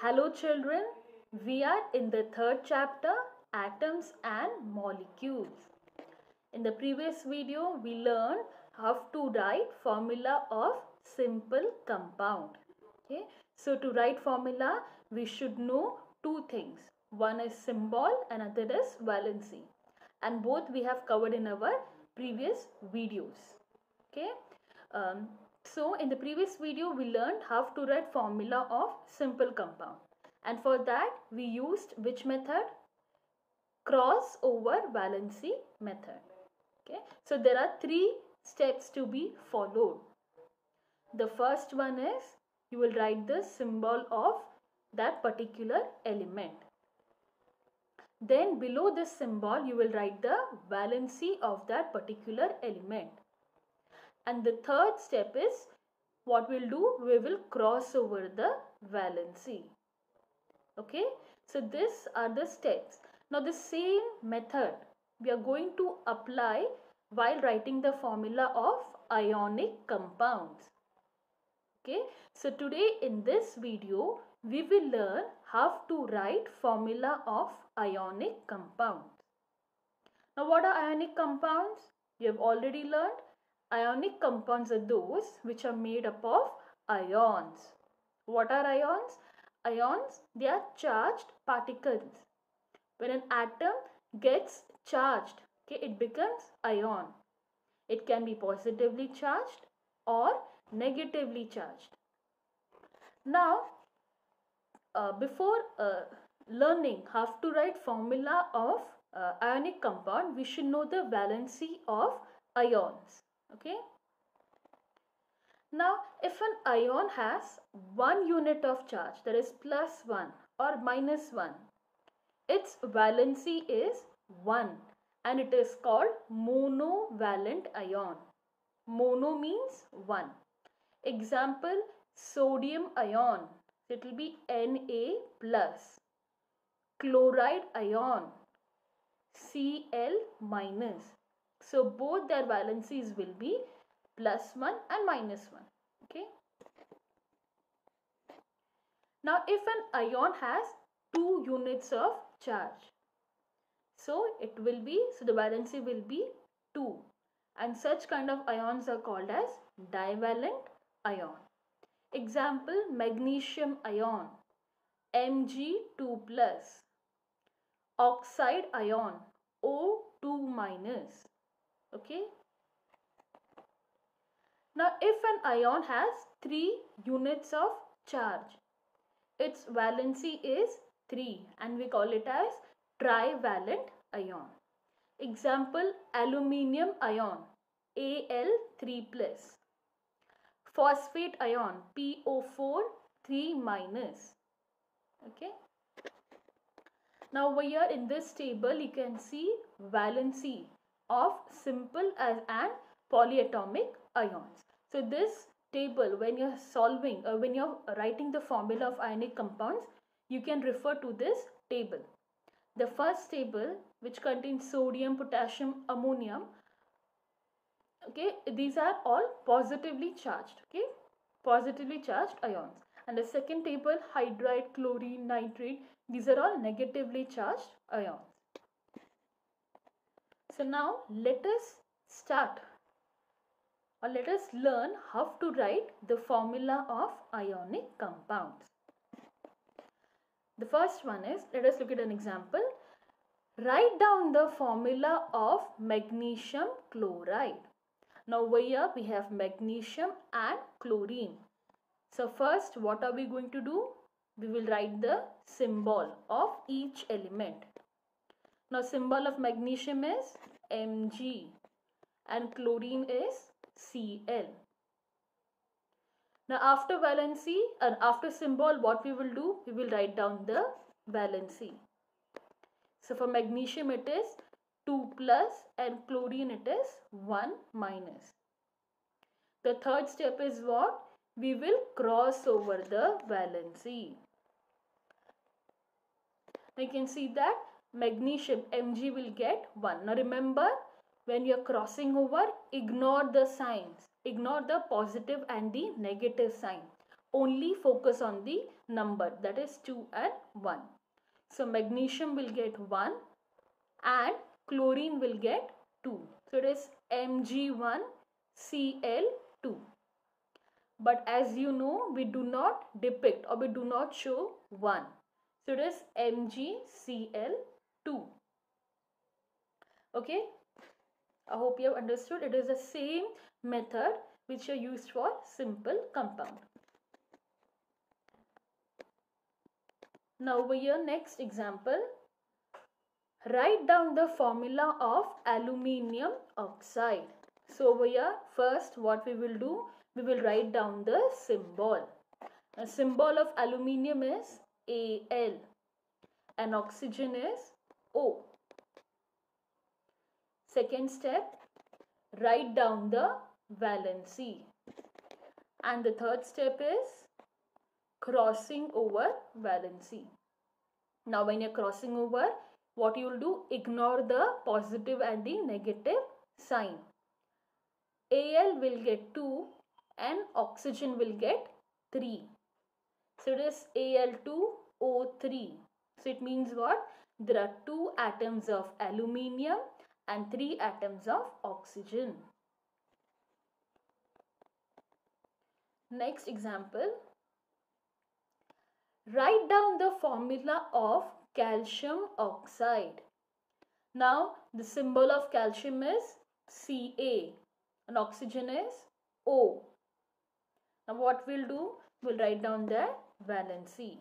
Hello children, we are in the third chapter, Atoms and Molecules. In the previous video, we learned how to write formula of simple compound. Okay, so to write formula, we should know two things. One is symbol and other is valency. And both we have covered in our previous videos. Okay. So in the previous video we learned how to write formula of simple compound, and for that we used which method? Crossover valency method. Okay, so there are three steps to be followed. The first one is you will write the symbol of that particular element. Then below this symbol you will write the valency of that particular element. And the third step is what we'll do, we will cross over the valency. Okay, so these are the steps. Now the same method we are going to apply while writing the formula of ionic compounds. Okay, so today in this video we will learn how to write formula of ionic compounds. Now what are ionic compounds? You have already learned. Ionic compounds are those which are made up of ions. What are ions? Ions, they are charged particles. When an atom gets charged, okay, it becomes ion. It can be positively charged or negatively charged. Now, before learning how to write formula of ionic compound, we should know the valency of ions. Okay. Now, if an ion has 1 unit of charge, that is +1 or -1, its valency is 1 and it is called monovalent ion. Mono means 1. Example, sodium ion, it will be Na+. Chloride ion, Cl-. So both their valencies will be +1 and -1. Okay. Now if an ion has 2 units of charge, so the valency will be 2, and such kind of ions are called as divalent ion. Example, magnesium ion, Mg2+. Oxide ion, O2-. Okay. Now if an ion has 3 units of charge, its valency is 3 and we call it as trivalent ion. Example, aluminium ion, Al3+. Phosphate ion, PO4 3-. Okay. Now over here in this table you can see valency of simple and polyatomic ions. So this table, when you're solving or when you're writing the formula of ionic compounds, you can refer to this table. The first table, which contains sodium, potassium, ammonium, okay, these are all positively charged, okay, positively charged ions. And the second table, hydride, chlorine, nitrate, these are all negatively charged ions. So now let us start, or let us learn how to write the formula of ionic compounds. The first one is, let us look at an example. Write down the formula of magnesium chloride. Now over here we have magnesium and chlorine. So first what are we going to do? We will write the symbol of each element. Now symbol of magnesium is Mg and chlorine is Cl. Now after valency and after symbol, what we will do? We will write down the valency. So for magnesium it is 2+ and chlorine it is 1-. The third step is what? We will cross over the valency. Now you can see that magnesium Mg will get 1. Now remember, when you are crossing over, ignore the signs. Ignore the positive and the negative sign. only focus on the number, that is 2 and 1. So magnesium will get 1 and chlorine will get 2. So it is Mg1Cl2. But as you know, we do not depict or we do not show 1. So it is MgCl2. Okay, I hope you have understood. It is the same method which are used for simple compound. Now over here, next example. Write down the formula of aluminium oxide. So over here, first what we will do, we will write down the symbol. The symbol of aluminium is Al and oxygen is O. Second step, write down the valency. And the third step is crossing over valency. Now when you're crossing over, what you will do, ignore the positive and the negative sign. Al will get 2 and oxygen will get 3. So it is Al2O3. So it means what? There are 2 atoms of aluminium and 3 atoms of oxygen. Next example. Write down the formula of calcium oxide. Now the symbol of calcium is Ca and oxygen is O. Now what we'll do, we'll write down the valency.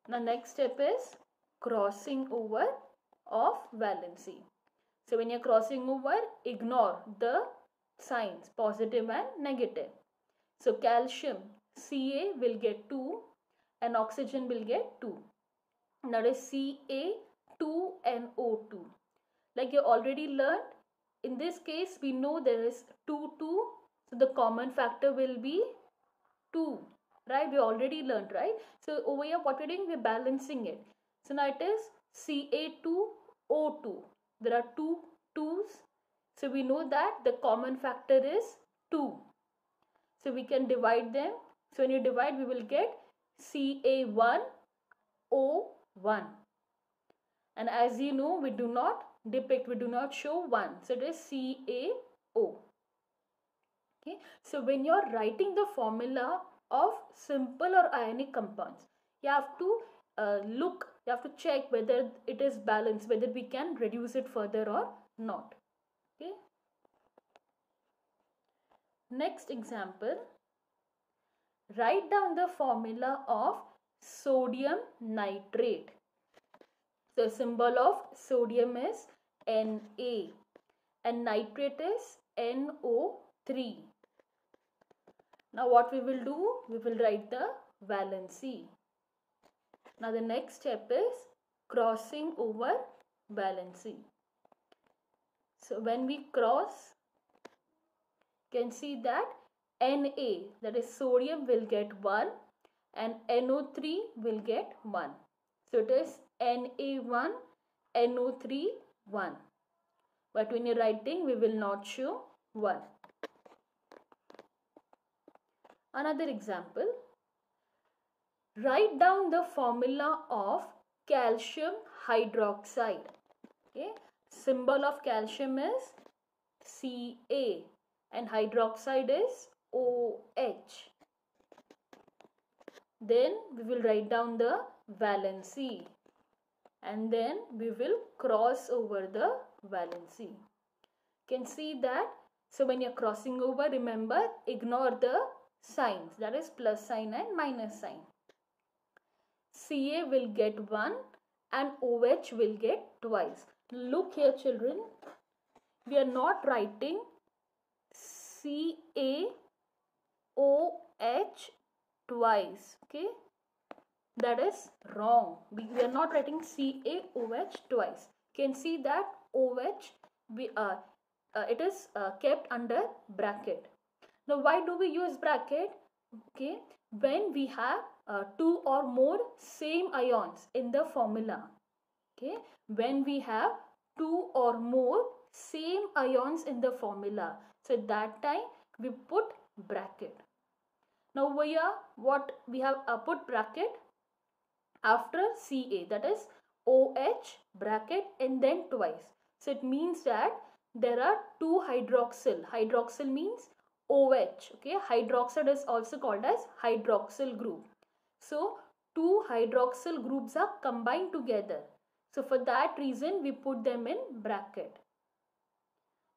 Now next step is crossing over of valency. So when you're crossing over, ignore the signs positive and negative. So calcium Ca will get 2 and oxygen will get 2. Now it is Ca2NO2. Like you already learned, in this case we know there is 2, 2. So the common factor will be 2. Right? We already learned, right? So over here what we're doing, we're balancing it. So now it is Ca2O2. There are 2 2's. So we know that the common factor is 2. So we can divide them. So when you divide, we will get Ca1O1. And as you know, we do not depict, we do not show 1. So it is CaO. Okay. So when you are writing the formula of simple or ionic compounds, you have to look, you have to check whether it is balanced, whether we can reduce it further or not. Okay. Next example. Write down the formula of sodium nitrate. The symbol of sodium is Na and nitrate is NO3. Now what we will do, we will write the valency. Now the next step is crossing over valency. So when we cross, you can see that Na, that is sodium, will get 1 and NO3 will get 1. So it is Na1, NO3, 1. But when you're writing, we will not show 1. Another example. Write down the formula of calcium hydroxide. Okay. Symbol of calcium is Ca and hydroxide is OH. Then we will write down the valency and then we will cross over the valency. You can see that. So when you're crossing over, remember, ignore the signs, that is plus sign and minus sign. Ca will get 1 and OH will get twice. Look here children, we are not writing CaOH twice. Okay, that is wrong. We are not writing CaOH twice. You can see that OH it is kept under bracket. Now why do we use bracket? Okay, when we have 2 or more same ions in the formula. Okay, when we have 2 or more same ions in the formula, so at that time we put bracket. Now over here what we have put bracket after Ca, that is OH bracket and then twice. So it means that there are two hydroxyl. Hydroxyl means OH. Okay, hydroxide is also called as hydroxyl group. So two hydroxyl groups are combined together. So for that reason we put them in bracket.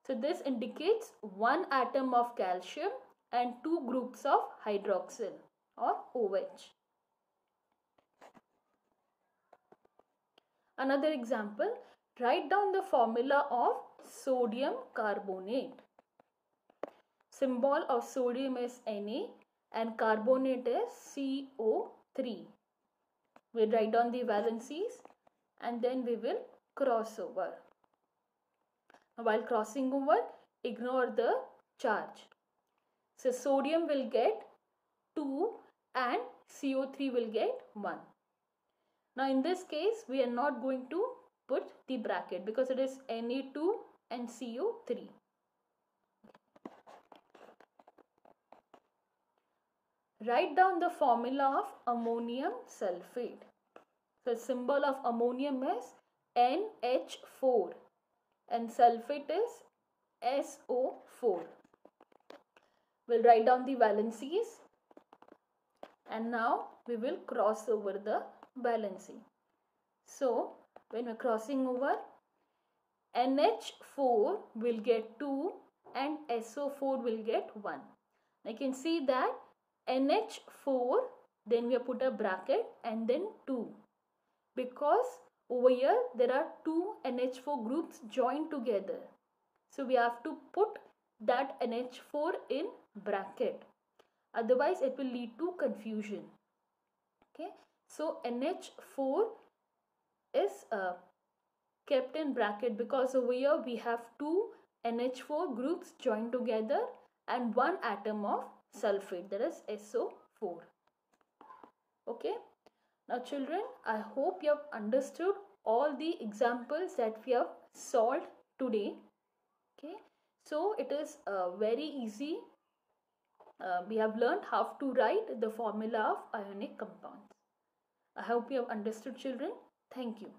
So this indicates one atom of calcium and two groups of hydroxyl or OH. Another example, write down the formula of sodium carbonate. Symbol of sodium is Na and carbonate is CO3. We'll write down the valencies and then we will cross over. While crossing over, ignore the charge. So sodium will get 2 and CO3 will get 1. Now in this case, we are not going to put the bracket because it is Na2 and CO3. Write down the formula of ammonium sulfate. The symbol of ammonium is NH4 and sulfate is SO4. We'll write down the valencies and now we will cross over the valency. So when we're crossing over, NH4 will get 2 and SO4 will get 1. I can see that NH4, then we have put a bracket and then 2, because over here there are two NH4 groups joined together. So we have to put that NH4 in bracket. Otherwise it will lead to confusion. Okay. So NH4 is kept in bracket because over here we have two NH4 groups joined together and one atom of sulfate, that is SO4. Okay. Now children, I hope you have understood all the examples that we have solved today. Okay. So it is very easy. We have learned how to write the formula of ionic compounds. I hope you have understood children. Thank you.